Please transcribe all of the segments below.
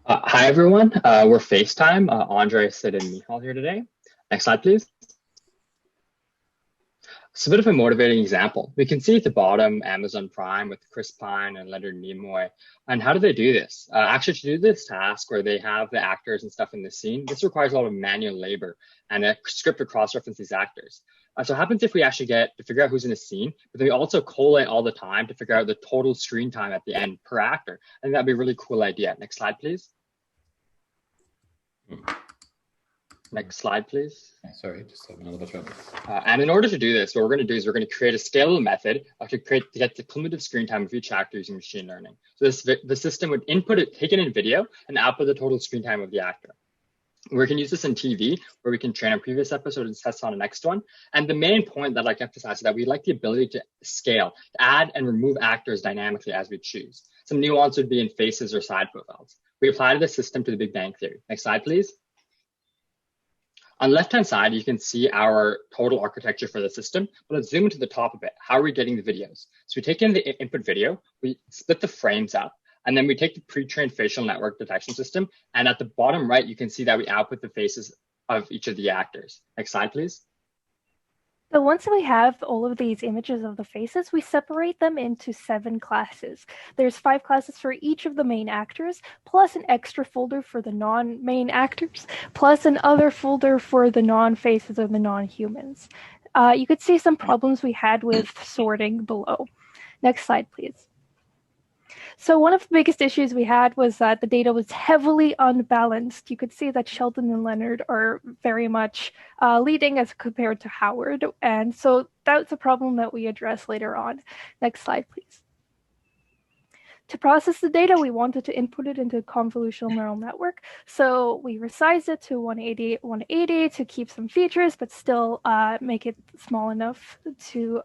Hi, everyone. We're FaceTime. Andre, Sid, and Michal here today. Next slide, please. It's a bit of a motivating example. We can see at the bottom Amazon Prime with Chris Pine and Leonard Nimoy. And how do they do this? Actually, to do this task where they have the actors and stuff in the scene, this requires a lot of manual labor and a script to cross-reference these actors. So what happens if we actually get to figure out who's in the scene, but then we also collate all the time to figure out the total screen time at the end per actor. I think that'd be a really cool idea. Next slide, please. Next slide, please. Sorry, just another bit trouble. And in order to do this, what we're going to do is we're going to create a scalable method to get the cumulative screen time of each actor using machine learning. So the system would take it in video and output the total screen time of the actor. We can use this in TV, where we can train a previous episode and test on the next one. And the main point that I'd like to emphasize is that we like the ability to scale, to add and remove actors dynamically as we choose. Some nuance would be in faces or side profiles. We applied the system to the Big Bang Theory. Next slide, please. On the left-hand side, you can see our total architecture for the system, but let's zoom into the top a bit. How are we getting the videos? So we take in the input video, we split the frames up, and then we take the pre-trained facial network detection system, and at the bottom right, you can see that we output the faces of each of the actors. Next slide, please. So once we have all of these images of the faces, we separate them into 7 classes. There's 5 classes for each of the main actors, plus an extra folder for the non-main actors, plus another folder for the non-faces or the non-humans. You could see some problems we had with sorting below. Next slide, please. So one of the biggest issues we had was that the data was heavily unbalanced. You could see that Sheldon and Leonard are very much leading as compared to Howard. And so that's a problem that we address later on. Next slide, please. To process the data, we wanted to input it into a convolutional neural network. So we resized it to 180 to keep some features, but still make it small enough to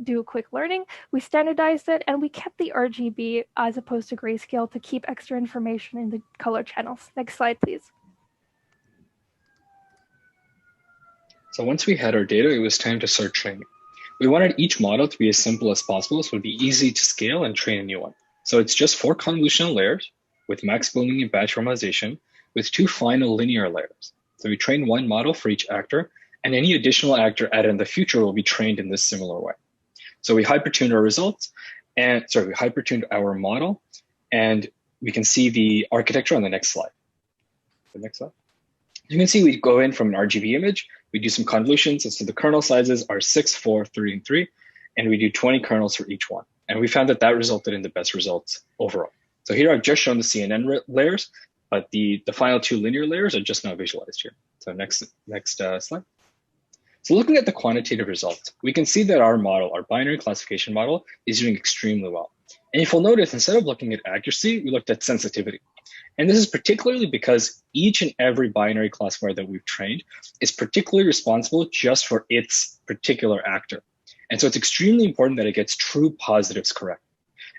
do a quick learning. We standardized it and we kept the RGB as opposed to grayscale to keep extra information in the color channels. Next slide, please. So once we had our data, it was time to start training. We wanted each model to be as simple as possible, so it would be easy to scale and train a new one. So it's just 4 convolutional layers with max pooling and batch normalization with 2 final linear layers. So we train 1 model for each actor, and any additional actor added in the future will be trained in this similar way. So we hypertuned our results, we hypertuned our model, and we can see the architecture on the next slide. The next slide. You can see we go in from an RGB image, we do some convolutions, and so the kernel sizes are 6, 4, 3, and 3, and we do 20 kernels for each one. And we found that that resulted in the best results overall. So here I've just shown the CNN layers, but the final 2 linear layers are just now visualized here. So next slide. So looking at the quantitative results, we can see that our model, our binary classification model, is doing extremely well. And if you'll notice, instead of looking at accuracy, we looked at sensitivity. And this is particularly because each and every binary classifier that we've trained is particularly responsible just for its particular actor. And so it's extremely important that it gets true positives correct.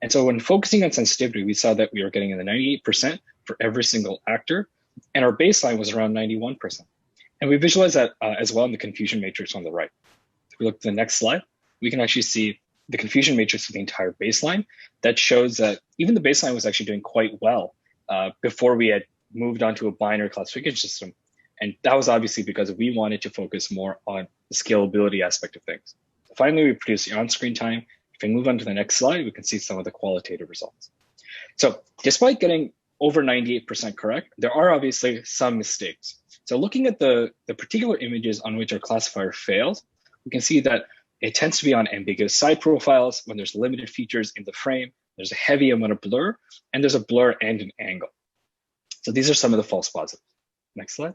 And so when focusing on sensitivity, we saw that we were getting in the 98% for every single actor, and our baseline was around 91%. And we visualize that as well in the confusion matrix on the right. If we look at the next slide, we can actually see the confusion matrix for the entire baseline. That shows that even the baseline was actually doing quite well before we had moved on to a binary classification system. And that was obviously because we wanted to focus more on the scalability aspect of things. Finally, we produce the on-screen time. If we move on to the next slide, we can see some of the qualitative results. So despite getting over 98% correct, there are obviously some mistakes. So looking at the particular images on which our classifier fails, we can see that it tends to be on ambiguous side profiles when there's limited features in the frame, there's a heavy amount of blur, and there's a blur and an angle. So these are some of the false positives. Next slide.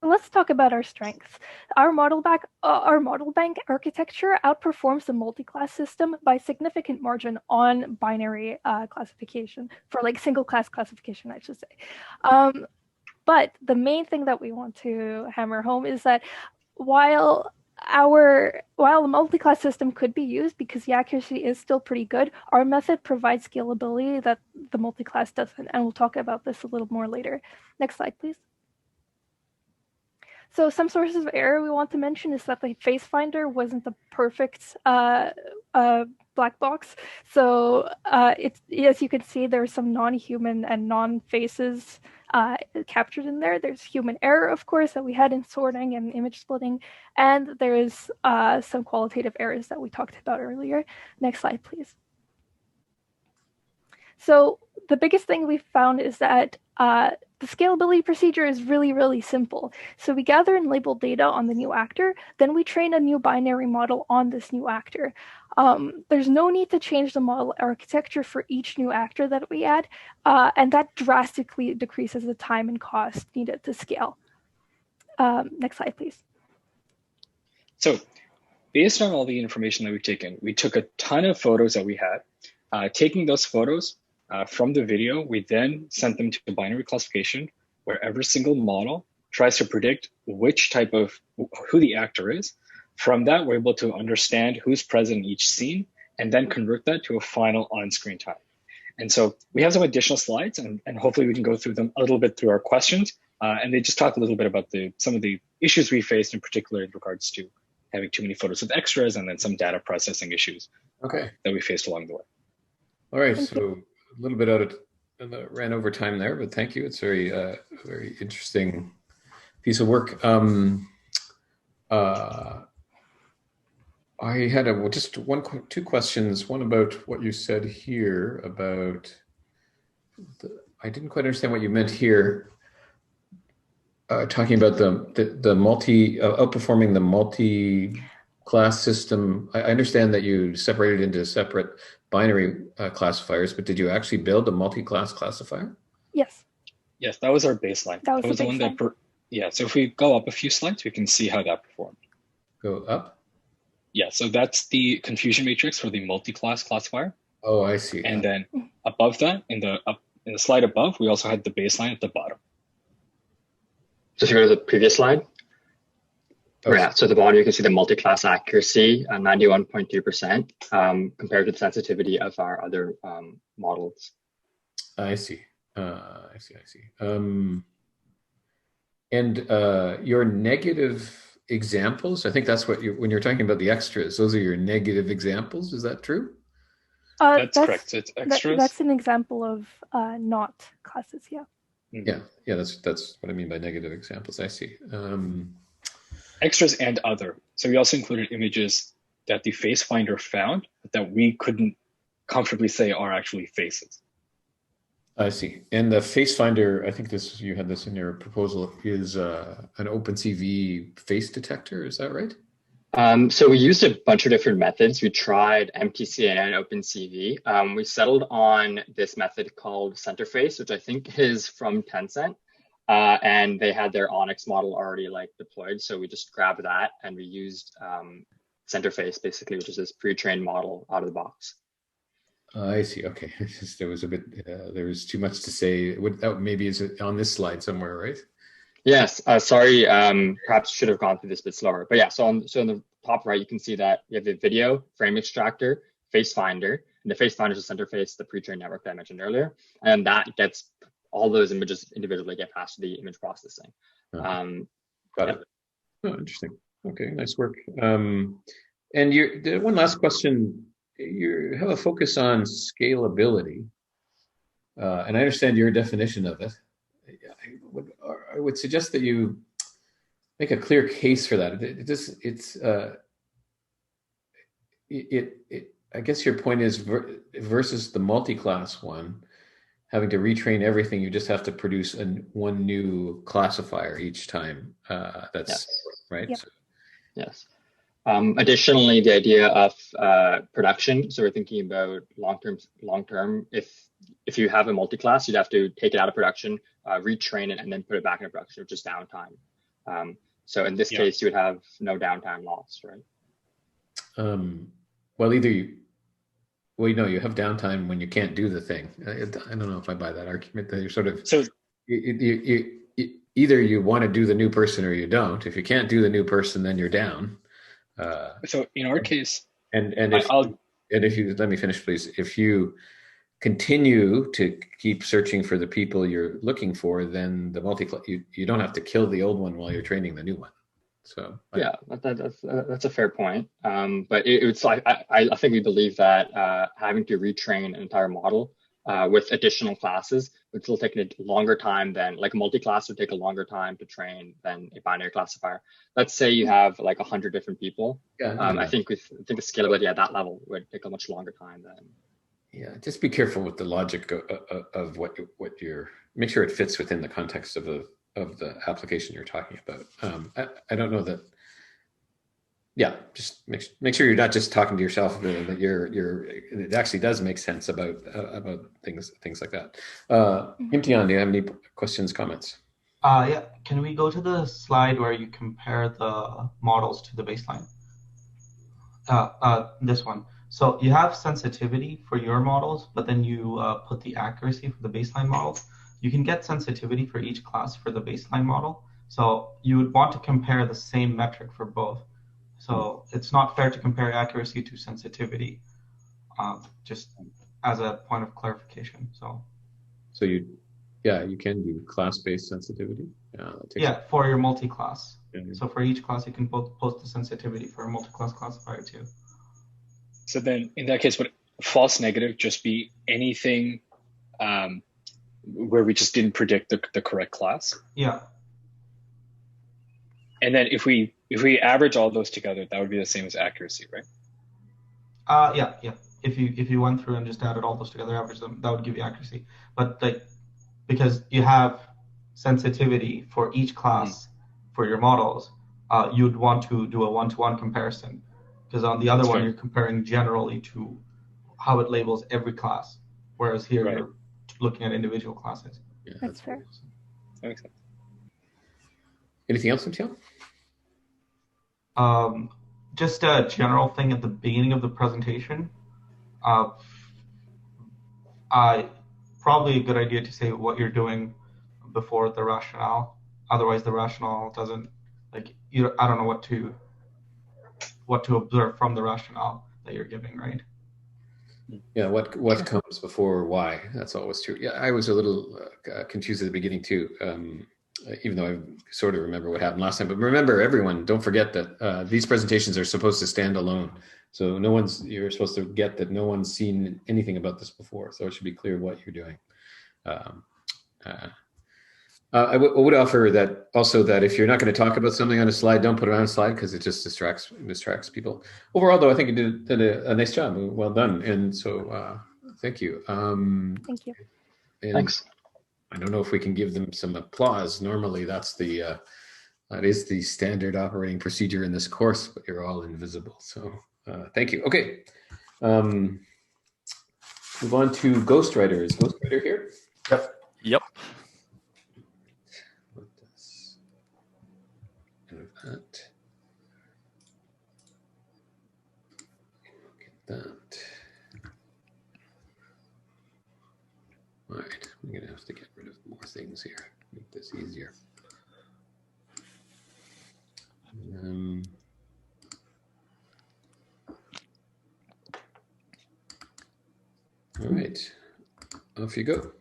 Let's talk about our strengths. Our model bank architecture outperforms the multi-class system by a significant margin on binary classification, for like single class classification, I should say. But the main thing that we want to hammer home is that while the multi-class system could be used because the accuracy is still pretty good, our method provides scalability that the multi-class doesn't, and we'll talk about this a little more later. Next slide, please. So some sources of error we want to mention is that the face finder wasn't the perfect black box. So it's, as you can see, there's some non-human and non-faces captured in there. There's human error, of course, that we had in sorting and image splitting, and there's some qualitative errors that we talked about earlier. Next slide, please. So the biggest thing we found is that the scalability procedure is really, really simple. So we gather and label data on the new actor, then we train a new binary model on this new actor. There's no need to change the model architecture for each new actor that we add, and that drastically decreases the time and cost needed to scale. Next slide, please. So based on all the information that we've taken, we took a ton of photos that we had. Taking those photos from the video, we then sent them to the binary classification where every single model tries to predict which type of, who the actor is. From that, we're able to understand who's present in each scene and then convert that to a final on-screen time. And so we have some additional slides, and hopefully we can go through them a little bit through our questions. And they just talk a little bit about some of the issues we faced, in particular in regards to having too many photos with extras, and then some data processing issues that we faced along the way. All right, so a little bit out of ran over time there, but thank you. It's very very interesting piece of work. I had just two questions. One about what you said here about I didn't quite understand what you meant here. Talking about the multi outperforming the multi-class system. I understand that you separated into separate binary classifiers, but did you actually build a multi-class classifier? Yes. Yes, that was our baseline. That was the one that. Yeah. So if we go up a few slides, we can see how that performed. Go up. Yeah, so that's the confusion matrix for the multi-class classifier. Oh, I see. And then above that, in the slide above, we also had the baseline at the bottom. So if you go to the previous slide, yeah. So at the bottom you can see the multi-class accuracy, 91.2%, compared to the sensitivity of our other models. I see. I see. And your negative examples, I think that's what when you're talking about the extras, those are your negative examples. Is that true? That's correct. It's extras. That's an example of not classes. Yeah. Yeah. That's what I mean by negative examples. I see. Extras and other. So we also included images that the face finder found that we couldn't comfortably say are actually faces. I see. And the face finder, I think you had this in your proposal, is an OpenCV face detector. Is that right? So we used a bunch of different methods. We tried MTCA and OpenCV. We settled on this method called Centerface, which I think is from Tencent. And they had their Onyx model already deployed. So we just grabbed that and we used Centerface basically, which is this pre-trained model out of the box. I see. Okay, there was a bit. There was too much to say. That maybe is on this slide somewhere, right? Yes. Sorry. Perhaps should have gone through this a bit slower. But yeah. So on the top right, you can see that you have the video frame extractor, face finder, and the face finder is the Centerface, the pre-trained network that I mentioned earlier, and that gets all those images individually get passed to the image processing. Got it. Oh, interesting. Okay, nice work. And one last question. You have a focus on scalability, and I understand your definition of it. I would suggest that you make a clear case for that. I guess your point is versus the multi-class one, having to retrain everything, you just have to produce one new classifier each time. That's right. Yep. So, yes. Additionally, the idea of production. So we're thinking about long-term. If you have a multi-class, you'd have to take it out of production, retrain it, and then put it back into production, which is downtime. So in this case, you would have no downtime loss, right? Well, you have downtime when you can't do the thing. I don't know if I buy that argument that you're sort of either you want to do the new person or you don't. If you can't do the new person, then you're down. So in our case, if you let me finish, please. If you continue to keep searching for the people you're looking for, then the you don't have to kill the old one while you're training the new one. So yeah, that's a fair point. But it's like I think we believe that having to retrain an entire model with additional classes would still take a longer time than like a multi-class would take a longer time to train than a binary classifier. Let's say you have like 100 different people. yeah, I think the scalability at that level would take a much longer time than. yeah, just be careful with the logic of what you're. Make sure it fits within the context of the application you're talking about. I don't know that. Yeah, just make sure you're not just talking to yourself. That it actually does make sense about things like that. Imtihan, do you have any questions, comments? Yeah, can we go to the slide where you compare the models to the baseline? This one. So you have sensitivity for your models, but then you put the accuracy for the baseline model. You can get sensitivity for each class for the baseline model. So you would want to compare the same metric for both. So it's not fair to compare accuracy to sensitivity, just as a point of clarification. So you can do class-based sensitivity. Yeah, for your multi-class. Yeah. So for each class, you can post the sensitivity for a multi-class classifier too. So then in that case, would false negative just be anything where we just didn't predict the correct class? Yeah. And then if we average all those together, that would be the same as accuracy, right? Yeah. If you went through and just added all those together, average them, that would give you accuracy. But because you have sensitivity for each class for your models, you'd want to do a one-to-one comparison. Because on the other one, you're comparing generally to how it labels every class, whereas here you're looking at individual classes. Yeah, That's fair. That makes sense. Anything else, Imtihan? Just a general thing at the beginning of the presentation. Probably a good idea to say what you're doing before the rationale. Otherwise, the rationale doesn't I don't know what to observe from the rationale that you're giving, right? Yeah, what comes before why? That's always true. Yeah, I was a little confused at the beginning too, even though I sort of remember what happened last time. But remember, everyone, don't forget that these presentations are supposed to stand alone. So you're supposed to get that no one's seen anything about this before. So it should be clear what you're doing. I would offer that also that if you're not going to talk about something on a slide, don't put it on a slide because it just distracts people. Overall, though, I think you did a nice job. Well done. And so thank you. Thank you. Thanks. I don't know if we can give them some applause. Normally, that is the standard operating procedure in this course, but you're all invisible. So thank you. Okay. Move on to Ghostwriter. Is Ghostwriter here? Yep. That. Get that. All right, I'm gonna have to get rid of more things here. Make this easier. All right, off you go.